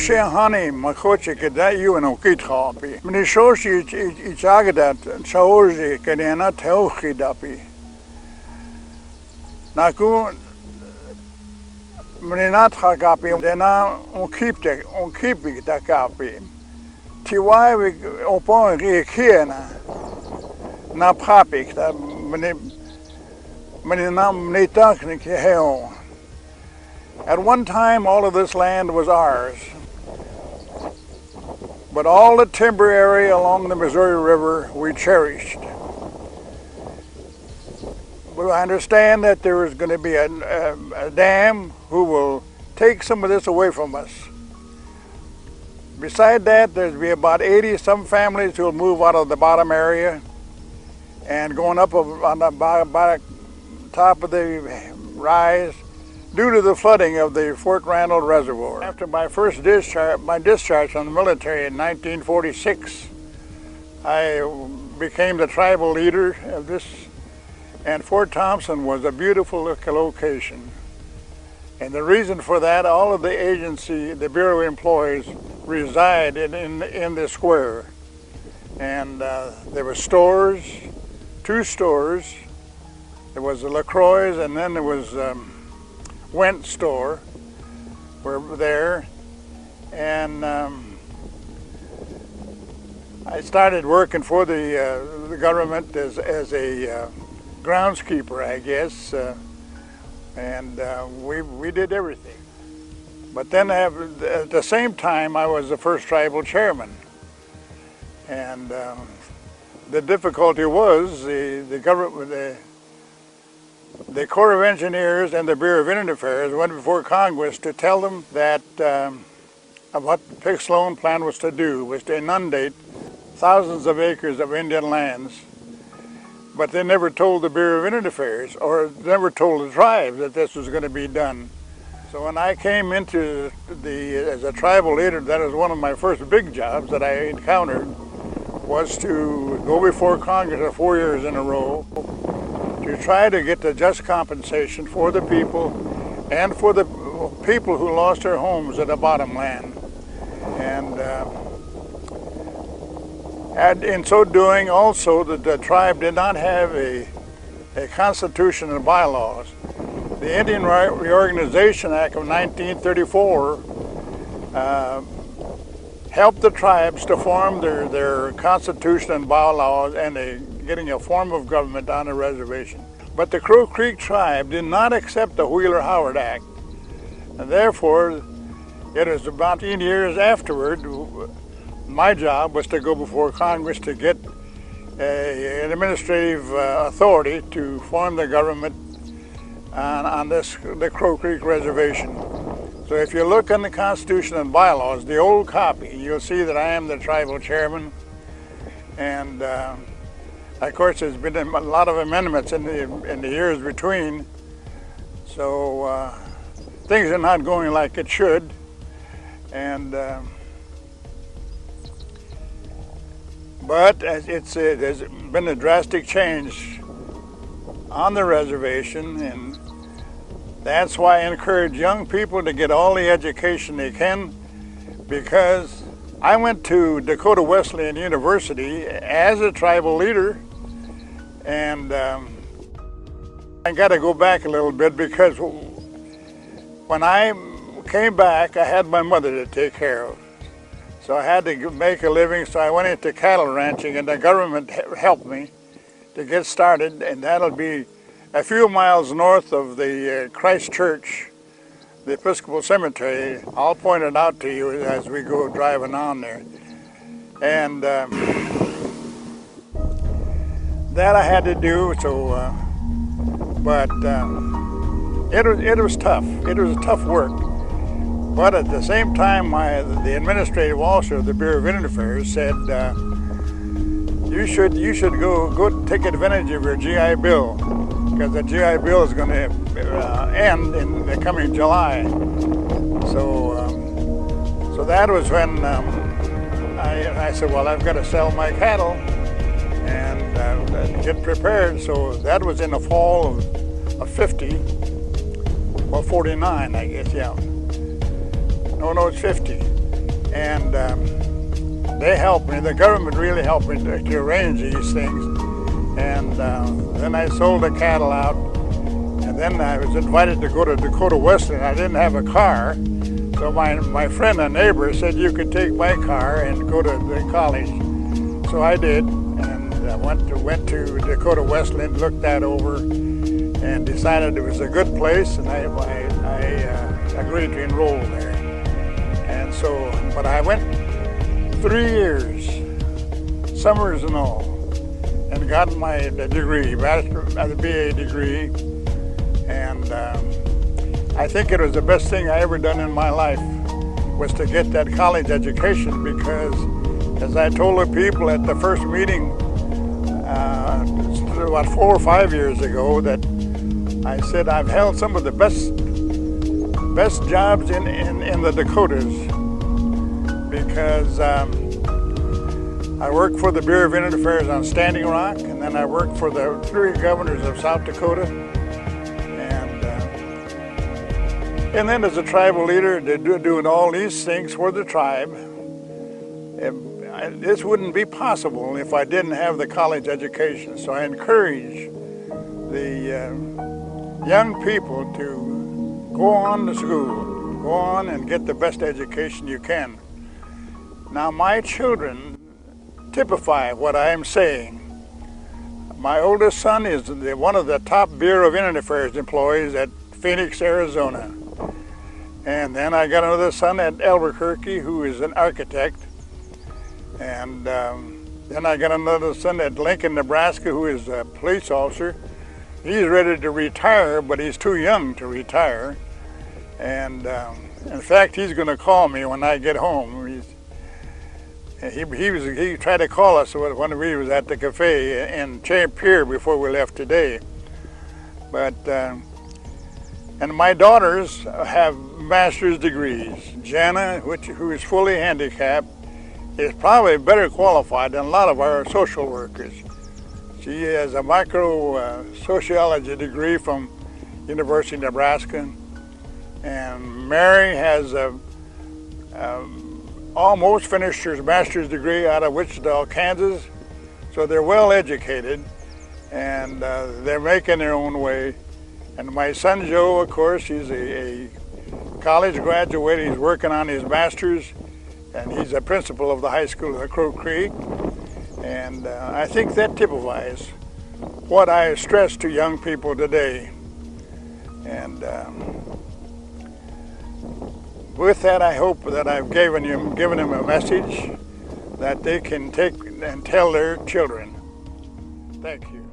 Hani makoche kada you no kithapi. Mani shoshi ichagadat chaoji kadena teochidapi. Naku Mninat hagapi dena on keep da kapi. Tiwai we opon rekiena na papik da mninam netaknik hell. At one time, all of this land was ours, but all the timber area along the Missouri River we cherished. But I understand that there is going to be a dam who will take some of this away from us. Beside that, there's be about 80-some families who will move out of the bottom area and going up on the top of the rise due to the flooding of the Fort Randall Reservoir. After my first discharge from the military in 1946, I became the tribal leader of this, and Fort Thompson was a beautiful location. And the reason for that, all of the agency, the Bureau employees reside in the square. And there were stores, 2 stores. There was a LaCroix's, and then there was Went store were there, and I started working for the government as a groundskeeper, I guess, and we did everything. But then at the same time, I was the first tribal chairman, and the difficulty was the government. The Corps of Engineers and the Bureau of Indian Affairs went before Congress to tell them that what the Pick Sloan plan was to do was to inundate thousands of acres of Indian lands. But they never told the Bureau of Indian Affairs, or never told the tribes that this was going to be done. So when I came into as a tribal leader, that was one of my first big jobs that I encountered, was to go before Congress 4 years in a row to try to get the just compensation for the people and for the people who lost their homes at the bottom land. And in so doing also, the tribe did not have a constitution and bylaws. The Indian Reorganization Act of 1934 helped the tribes to form their constitution and bylaws and getting a form of government on the reservation. But the Crow Creek tribe did not accept the Wheeler-Howard Act, and therefore it was about 10 years afterward, my job was to go before Congress to get an administrative authority to form the government on the Crow Creek Reservation. So if you look in the Constitution and bylaws, the old copy, you'll see that I am the tribal chairman, and of course, there's been a lot of amendments in the years between, so things are not going like it should, and but there's been a drastic change on the reservation, and that's why I encourage young people to get all the education they can, because I went to Dakota Wesleyan University as a tribal leader. And I got to go back a little bit, because when I came back, I had my mother to take care of. So I had to make a living, so I went into cattle ranching, and the government helped me to get started, and that'll be a few miles north of the Christ Church, the Episcopal Cemetery. I'll point it out to you as we go driving on there. And that I had to do, so, but it was tough. It was tough work. But at the same time, the administrative officer of the Bureau of Indian Affairs said, you should go take advantage of your GI Bill, because the GI Bill is going to end in the coming July. So that was when I said, well, I've got to sell my cattle and get prepared. So that was in the fall of 50, or 49, I guess, yeah. No, it's 50. and they helped me. The government really helped me to arrange these things. And then I sold the cattle out, and then I was invited to go to Dakota Wesleyan. I didn't have a car, so my friend and neighbor said you could take my car and go to the college. So I did, and I went to Dakota Wesleyan, looked that over, and decided it was a good place, and I agreed to enroll there. And so, but I went 3 years, summers and all, and got my degree, the BA degree, and I think it was the best thing I ever done in my life was to get that college education, because as I told the people at the first meeting about 4 or 5 years ago, that I said I've held some of the best jobs in the Dakotas, because I worked for the Bureau of Indian Affairs on Standing Rock, and then I worked for the 3 governors of South Dakota, and then as a tribal leader, doing all these things for the tribe. This wouldn't be possible if I didn't have the college education. So I encourage the young people to go on to school, go on and get the best education you can. Now my children typify what I am saying. My oldest son is one of the top Bureau of Indian Affairs employees at Phoenix, Arizona. And then I got another son at Albuquerque who is an architect. And then I got another son at Lincoln, Nebraska, who is a police officer. He's ready to retire, but he's too young to retire. And in fact, he's going to call me when I get home. He tried to call us when we was at the cafe in Pier before we left today. But and my daughters have master's degrees. Jana, who is fully handicapped, is probably better qualified than a lot of our social workers. She has a micro-sociology degree from University of Nebraska, and Mary has almost finished her master's degree out of Wichita, Kansas. So they're well educated, and they're making their own way. And my son Joe, of course, he's a college graduate. He's working on his master's, and he's a principal of the high school at Crow Creek. And I think that typifies what I stress to young people today. And with that, I hope that I've given them a message that they can take and tell their children. Thank you.